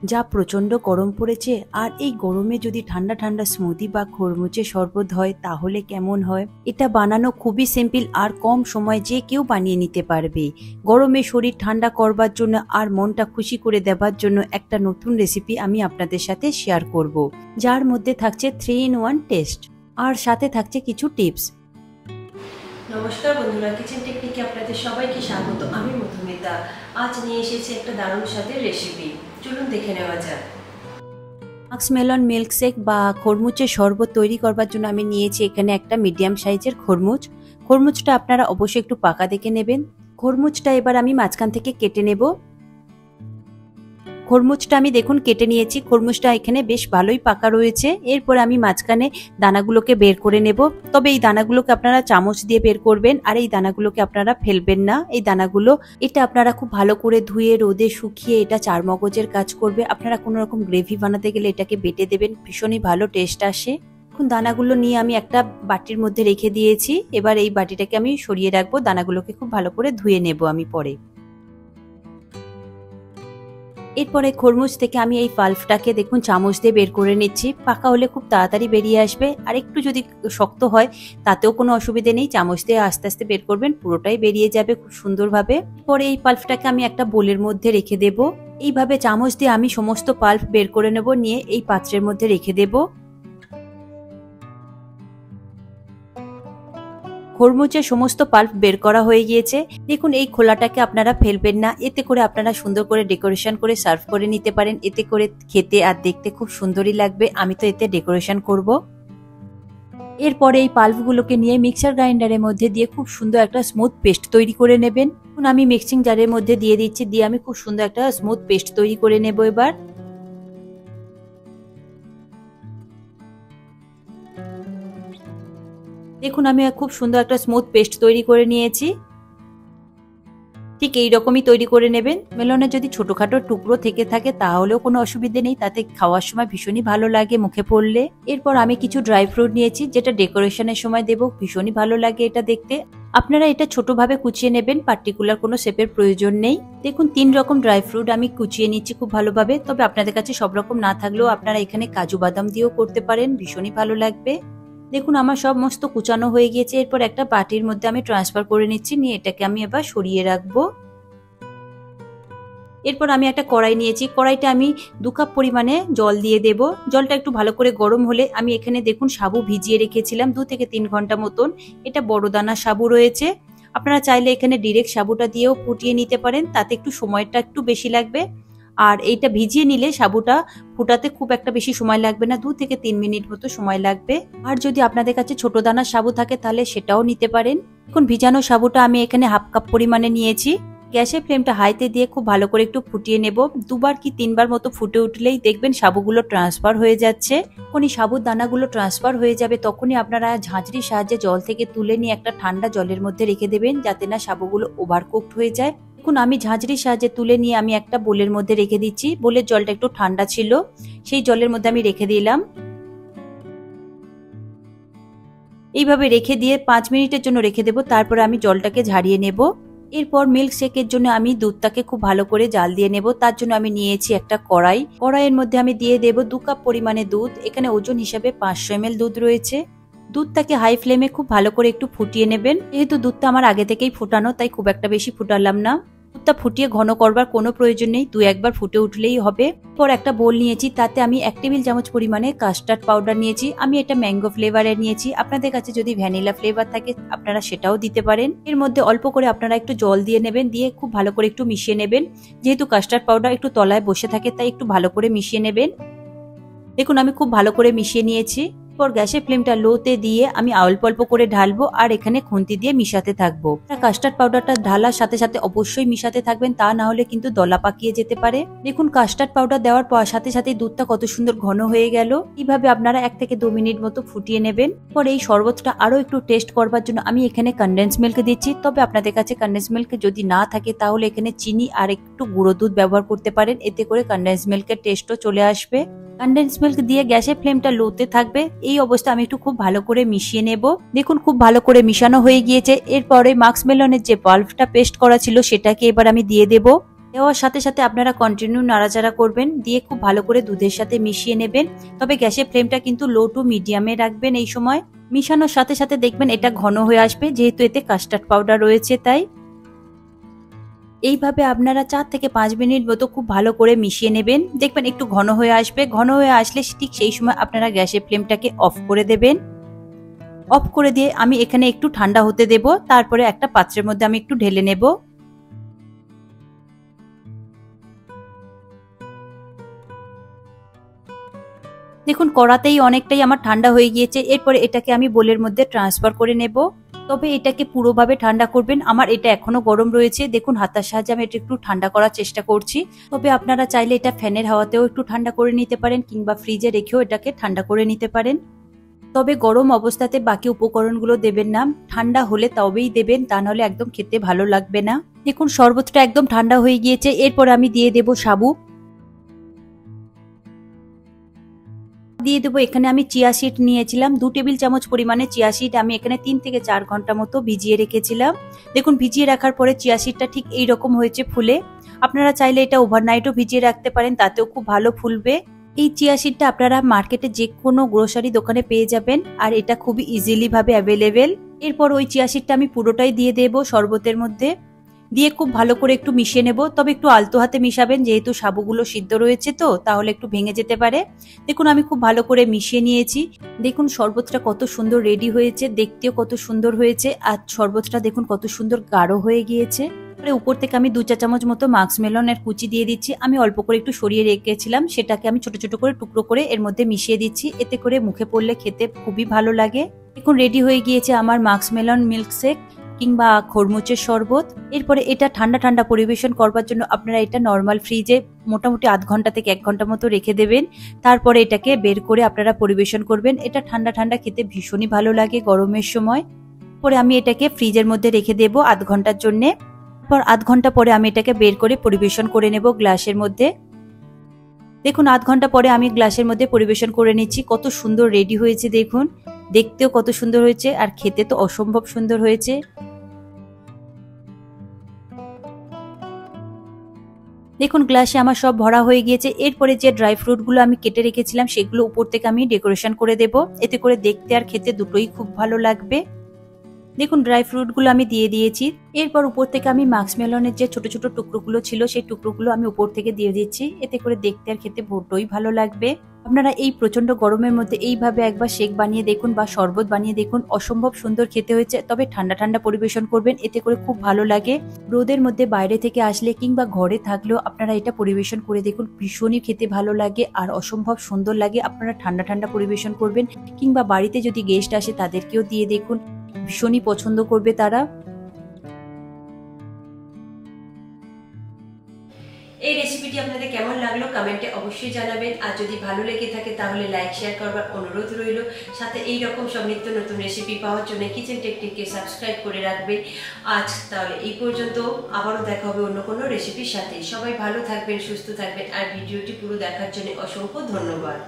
যা প্রচন্ড গরম পড়েছে, আর এই গরমে যদি ঠান্ডা ঠান্ডা স্মুদি বা খরমুজের শরবত হয় তাহলে কেমন হয়। এটা বানানো খুবই সিম্পল আর কম সময় যে কেউ বানিয়ে নিতে পারবে। গরমে শরীর ঠান্ডা করবার জন্য আর মনটা খুশি করে দেবার জন্য একটা নতুন রেসিপি আমি আপনাদের সাথে শেয়ার করব, যার মধ্যে থাকছে 3-in-1 টেস্ট আর সাথে থাকছে কিছু টিপস। নমস্কার বন্ধুরা, কিচেন টেকনিকে আপনাদের সবাইকে স্বাগত। আমি মধুমিতা। আজ নিয়ে এসেছি একটা দারুণ স্বাদের রেসিপি, চলুন দেখে নেওয়া যাক। মাস্কমেলন মিল্কশেক বা খরমুজের শরবত তৈরি করবার জন্য আমি নিয়েছি এখানে একটা মিডিয়াম সাইজের খরমুজ। খরমুজটা আপনারা অবশ্যই একটু পাকা দেখে নেবেন। খরমুজটা এবার আমি মাঝখান থেকে কেটে নেব। খরমুজটা আমি দেখুন কেটে নিয়েছি। খরমুজটা এখানে বেশ ভালোই পাকা রয়েছে। এরপর আমি মাঝখানে দানাগুলোকে বের করে নেব। তবে এই দানাগুলোকে আপনারা চামচ দিয়ে বের করবেন, আর এই দানাগুলোকে আপনারা ফেলবেন না। এই দানাগুলো এটা আপনারা খুব ভালো করে ধুয়ে রোদে শুকিয়ে এটা চারমগজের কাজ করবে। আপনারা কোনো রকম গ্রেভি বানাতে গেলে এটাকে বেটে দেবেন, ভীষণই ভালো টেস্ট আসে। এখন দানাগুলো নিয়ে আমি একটা বাটির মধ্যে রেখে দিয়েছি। এবার এই বাটিটাকে আমি সরিয়ে রাখবো। দানাগুলোকে খুব ভালো করে ধুয়ে নেব আমি পরে। এরপরে খরমুজ থেকে আমি এই পাল্পটাকে দেখুন চামচ দিয়ে বের করে নিচ্ছি। পাকা হলে খুব তাড়াতাড়ি বেরিয়ে আসবে, আর একটু যদি শক্ত হয় তাতেও কোনো অসুবিধে নেই। চামচ দিয়ে আস্তে আস্তে বের করবেন, পুরোটাই বেরিয়ে যাবে খুব সুন্দরভাবে। পরে এই পাল্পটাকে আমি একটা বোলের মধ্যে রেখে দেব। এইভাবে চামচ দিয়ে আমি সমস্ত পাল্প বের করে নেব, নিয়ে এই পাত্রের মধ্যে রেখে দেব। খরমুজের সমস্ত পাল্প বের করা হয়ে গিয়েছে। দেখুন এই খোলাটাকে আপনারা ফেলবেন না, এতে করে আপনারা সুন্দর করে ডেকোরেশন করে সার্ভ করে নিতে পারেন। এতে করে খেতে আর দেখতে খুব সুন্দরই লাগবে। আমি তো এতে ডেকোরেশন করব। এরপরে এই পাল্পগুলোকে নিয়ে মিক্সার গ্রাইন্ডারের মধ্যে দিয়ে খুব সুন্দর একটা স্মুথ পেস্ট তৈরি করে নেবেন। এখন আমি মিক্সিং জারের মধ্যে দিয়ে দিচ্ছি, দিয়ে আমি খুব সুন্দর একটা স্মুথ পেস্ট তৈরি করে নেব। এবার দেখুন আমি খুব সুন্দর একটা স্মুথ পেস্ট তৈরি করে নিয়েছি। ঠিক এইরকমই তৈরি করে নেবেন। মেলনের যদি ছোটখাটো টুকরো থেকে থাকে তাহলেও কোনো অসুবিধে নেই, তাতে খাওয়ার সময় ভীষণই ভালো লাগে মুখে পড়লে। এরপর আমি কিছু ড্রাই ফ্রুট নিয়েছি, যেটা ডেকোরেশনের সময় দেব, ভীষণই ভালো লাগে এটা দেখতে। আপনারা এটা ছোটভাবে কুচিয়ে নেবেন, পার্টিকুলার কোনো শেপের প্রয়োজন নেই। দেখুন 3 রকম ড্রাই ফ্রুট আমি কুচিয়ে নিচ্ছি খুব ভালোভাবে। তবে আপনাদের কাছে সব রকম না থাকলেও আপনারা এখানে কাজু বাদাম দিয়েও করতে পারেন, ভীষণই ভালো লাগবে। দেখুন আমার সমস্ত কুচানো হয়ে গিয়েছে। এরপর একটা বাটির মধ্যে আমি ট্রান্সফার করে নিচ্ছি, নিয়ে এটাকে আমি এবার সরিয়ে রাখবো। এরপর আমি একটা কড়াই নিয়েছি। কড়াইটা আমি 2 কাপ পরিমাণে জল দিয়ে দেব। জলটা একটু ভালো করে গরম হলে আমি এখানে দেখুন সাবু ভিজিয়ে রেখেছিলাম 2 থেকে 3 ঘন্টা মতন। এটা বড় দানা সাবু রয়েছে। আপনারা চাইলে এখানে ডিরেক্ট সাবুটা দিয়েও ফুটিয়ে নিতে পারেন, তাতে একটু সময়টা একটু বেশি লাগবে। আর এইটা ভিজিয়ে নিলে সাবুটা ফুটাতে খুব একটা বেশি সময় লাগবে না, 2 থেকে 3 মিনিট মতো সময় লাগবে। আর যদি আপনাদের কাছে ছোট দানার সাবু থাকে তাহলে সেটাও নিতে পারেন। এখন ভিজানো সাবুটা আমি এখানে 1/2 কাপ পরিমাণে নিয়েছি। গ্যাসের ফ্লেমটা হাইতে দিয়ে খুব ভালো করে একটু ফুটিয়ে নেব। 2 বার কি 3 বার মতো ফুটে উঠলেই দেখবেন সাবুগুলো ট্রান্সফার হয়ে যাচ্ছে। যখনই সাবুর দানাগুলো ট্রান্সফার হয়ে যাবে তখনই আপনারা ঝাঁঝরির সাহায্যে জল থেকে তুলে নিয়ে একটা ঠান্ডা জলের মধ্যে রেখে দেবেন, যাতে না সাবুগুলো ওভারকুকড হয়ে যায়। এখন আমি ঝাঁঝরির সাহায্যে তুলে নিয়ে আমি একটা বোলের মধ্যে রেখে দিচ্ছি। বোলের জলটা একটু ঠান্ডা ছিল, সেই জলের মধ্যে আমি রেখে দিলাম। এইভাবে রেখে দিয়ে 5 মিনিটের জন্য রেখে দেব। তারপরে আমি জলটাকে ঝারিয়ে নেব। এরপর মিল্ক শেকের জন্য আমি দুধটাকে খুব ভালো করে জাল দিয়ে নেব। তার জন্য আমি নিয়েছি একটা কড়াই। কড়াইয়ের মধ্যে আমি দিয়ে দেব 2 কাপ পরিমাণে দুধ। এখানে ওজন হিসাবে 500 ml দুধ রয়েছে। দুধটাকে হাই ফ্লেমে খুব ভালো করে একটু ফুটিয়ে নেবেন। যেহেতু দুধটা আমার আগে থেকেই ফুটানো, তাই খুব একটা বেশি ফুটালাম না। দুধটা ফুটিয়ে ঘন করবার কোনো প্রয়োজন নেই, 2-1 বার ফুটে উঠলেই হবে। পর একটা বোল নিয়েছি, তাতে আমি 1 টেবিল চামচ পরিমাণে কাস্টার্ড পাউডার নিয়েছি। আমি এটা ম্যাঙ্গো ফ্লেভারের নিয়েছি। আপনাদের কাছে যদি ভ্যানিলা ফ্লেভার থাকে আপনারা সেটাও দিতে পারেন। এর মধ্যে অল্প করে আপনারা একটু জল দিয়ে নেবেন, দিয়ে খুব ভালো করে একটু মিশিয়ে নেবেন। যেহেতু কাস্টার্ড পাউডার একটু তলায় বসে থাকে, তাই একটু ভালো করে মিশিয়ে নেবেন। দেখুন আমি খুব ভালো করে মিশিয়ে নিয়েছি। পর গ্যাসের ফ্লেমটা লোতে দিয়ে আমি অল্প অল্প করে ঢালবো, আর এখানে খুন্তি দিয়ে মিশাতে থাকবো। কাস্টার্ড পাউডারটা ঢালার সাথে সাথে অবশ্যই মিশাতে থাকবেন, তা না হলে কিন্তু দলা পাকিয়ে যেতে পারে। দেখুন কাস্টার্ড পাউডার দেওয়ার পর সাথে সাথে দুধটা কত সুন্দর ঘন হয়ে গেল। এইভাবে আপনারা 1 থেকে 2 মিনিট মতো ফুটিয়ে নেবেন। পর এই শরবতটা আরো একটু টেস্ট করবার জন্য আমি এখানে কনডেন্স মিল্ক দিচ্ছি। তবে আপনাদের কাছে কনডেন্স মিল্ক যদি না থাকে তাহলে এখানে চিনি আর একটু গুঁড়ো দুধ ব্যবহার করতে পারেন। এতে করে কনডেন্স মিল্কের টেস্টও চলে আসবে। কনডেন্স মিল্ক দিয়ে গ্যাসের ফ্লেমটা লোতে থাকবে। এই অবস্থা আমি একটু খুব ভালো করে মিশিয়ে নেব। দেখুন খুব ভালো করে মিশানো হয়ে গিয়েছে। এরপরে মাস্কমেলনের যে পাল্পটা পেস্ট করা ছিল সেটাকে এবার আমি দিয়ে দেব। দেওয়ার সাথে সাথে আপনারা কন্টিনিউ নাড়াচাড়া করবেন, দিয়ে খুব ভালো করে দুধের সাথে মিশিয়ে নেবেন। তবে গ্যাসের ফ্লেমটা কিন্তু লো টু মিডিয়ামে রাখবেন। এই সময় মিশানোর সাথে সাথে দেখবেন এটা ঘন হয়ে আসবে, যেহেতু এতে কাস্টার্ড পাউডার রয়েছে তাই। এইভাবে আপনারা 4 থেকে 5 মিনিট মতো খুব ভালো করে মিশিয়ে নেবেন। দেখবেন একটু ঘন হয়ে আসবে, ঘন হয়ে আসলে ঠিক সেই সময় আপনারা গ্যাসের ফ্লেমটাকে অফ করে দেবেন। অফ করে দিয়ে আমি এখানে একটু ঠান্ডা হতে দেব, তারপরে একটা পাত্রের মধ্যে আমি একটু ঢেলে নেব। দেখুন কড়াতেই অনেকটাই আমার ঠান্ডা হয়ে গিয়েছে। এরপরে এটাকে আমি বোলের মধ্যে ট্রান্সফার করে নেব। তবে এটাকে পুরোভাবে ঠান্ডা করবেন, আমার এটা এখনো গরম রয়েছে। দেখুন হাতার সাহায্যে আমি এটা একটু ঠান্ডা করার চেষ্টা করছি। তবে আপনারা চাইলে এটা ফ্যানের হাওয়াতেও একটু ঠান্ডা করে নিতে পারেন, কিংবা ফ্রিজে রেখেও এটাকে ঠান্ডা করে নিতে পারেন। তবে গরম অবস্থাতে বাকি উপকরণগুলো দেবেন না, ঠান্ডা হলে তবেই দেবেন, তা নাহলে একদম খেতে ভালো লাগবে না। দেখুন শরবতটা একদম ঠান্ডা হয়ে গিয়েছে। এরপর আমি দিয়ে দেব সাবু, দিয়ে দেবো এখানে আমি চিয়া সিড নিয়েছিলাম 2 টেবিল চামচ পরিমাণে চিয়া সিড আমি এখানে 3 থেকে 4 ঘন্টা মতো ভিজিয়ে রেখেছিলাম। দেখুন ভিজিয়ে রাখার পরে চিয়া সিডটা ঠিক এই রকম হয়েছে ফুলে। আপনারা চাইলে এটা ওভারনাইটও ভিজিয়ে রাখতে পারেন, তাতেও খুব ভালো ফুলবে। এই চিয়া সিডটা আপনারা মার্কেটে যে কোনো গ্রোসারি দোকানে পেয়ে যাবেন, আর এটা খুবই ইজিলি ভাবে অ্যাভেলেবেল। এরপর ওই চিয়া সিডটা আমি পুরোটাই দিয়ে দেবো শরবতের মধ্যে, দিয়ে খুব ভালো করে একটু মিশিয়ে নেব। তবে একটু আলতো হাতে মিশাবেন, যেহেতু সাবুগুলো সিদ্ধ রয়েছে তো তাহলে একটু ভেঙে যেতে পারে। দেখুন আমি খুব ভালো করে মিশিয়ে নিয়েছি। দেখুন শরবতটা কত সুন্দর রেডি হয়েছে, দেখতেও কত সুন্দর হয়েছে, আর শরবতটা দেখুন কত সুন্দর গাঢ় হয়ে গিয়েছে। উপর থেকে আমি 2 চা চামচ মতো মাস্ক মেলনের কুচি দিয়ে দিচ্ছি। আমি অল্প করে একটু সরিয়ে রেখেছিলাম, সেটাকে আমি ছোট ছোট করে টুকরো করে এর মধ্যে মিশিয়ে দিচ্ছি। এতে করে মুখে পড়লে খেতে খুবই ভালো লাগে। দেখুন রেডি হয়ে গিয়েছে আমার মাস্ক মেলন মিল্কশেক কিংবা খরমুচের শরবত। এরপরে এটা ঠান্ডা ঠান্ডা পরিবেশন করবার জন্য আপনারা এটা নর্মাল ফ্রিজে মোটামুটি 0.5 ঘন্টা থেকে 1 ঘন্টা মতো রেখে দেবেন। তারপরে এটাকে বের করে আপনারা পরিবেশন করবেন। এটা ঠান্ডা ঠান্ডা খেতে ভীষণই ভালো লাগে গরমের সময়। পরে আমি এটাকে ফ্রিজের মধ্যে রেখে দেব 0.5 ঘন্টার জন্য। পর 0.5 ঘন্টা পরে আমি এটাকে বের করে পরিবেশন করে নেব গ্লাসের মধ্যে। দেখুন 0.5 ঘন্টা পরে আমি গ্লাসের মধ্যে পরিবেশন করে নিচ্ছি। কত সুন্দর রেডি হয়েছে দেখুন, দেখতেও কত সুন্দর হয়েছে, আর খেতে তো অসম্ভব সুন্দর হয়েছে। দেখুন গ্লাসে আমার সব ভরা হয়ে গিয়েছে। এরপরে যে ড্রাই ফ্রুটগুলো আমি কেটে রেখেছিলাম সেগুলো উপর থেকে আমি ডেকোরেশন করে দেব। এতে করে দেখতে আর খেতে দুটোই খুব ভালো লাগবে। দেখুন ড্রাই ফ্রুটগুলো আমি দিয়ে দিয়েছি। এরপর উপর থেকে আমি মাস্ক মেলনের যে ছোট ছোট টুকরোগুলো ছিল সেই টুকরোগুলো আমি উপর থেকে দিয়ে দিচ্ছি। এতে করে দেখতে আর খেতে বড্ডই ভালো লাগবে। আপনারা এই প্রচন্ড গরমের মধ্যে এইভাবে একবার শেক বানিয়ে দেখুন বা শরবত বানিয়ে দেখুন, অসম্ভব সুন্দর খেতে হয়েছে। তবে ঠান্ডা ঠান্ডা পরিবেশন করবেন, এতে করে খুব ভালো লাগে। রোদের মধ্যে বাইরে থেকে আসলে কিংবা ঘরে থাকলেও আপনারা এটা পরিবেশন করে দেখুন, ভীষণই খেতে ভালো লাগে আর অসম্ভব সুন্দর লাগে। আপনারা ঠান্ডা ঠান্ডা পরিবেশন করবেন, কিংবা বাড়িতে যদি গেস্ট আসে তাদেরকেও দিয়ে দেখুন, ভীষণই পছন্দ করবে তারা। এই রেসিপিটি আপনাদের কেমন লাগলো কমেন্টে অবশ্যই জানাবেন। আর যদি ভালো লেগে থাকে তাহলে লাইক শেয়ার করবার অনুরোধ রইল। সাথে এই রকম সব নিত্য নতুন রেসিপি পাওয়ার জন্য কিচেন টেকনিককে সাবস্ক্রাইব করে রাখবেন। আজ তাহলে এই পর্যন্ত, আবারও দেখা হবে অন্য কোনো রেসিপির সাথে। সবাই ভালো থাকবেন, সুস্থ থাকবেন, আর ভিডিওটি পুরো দেখার জন্য অসংখ্য ধন্যবাদ।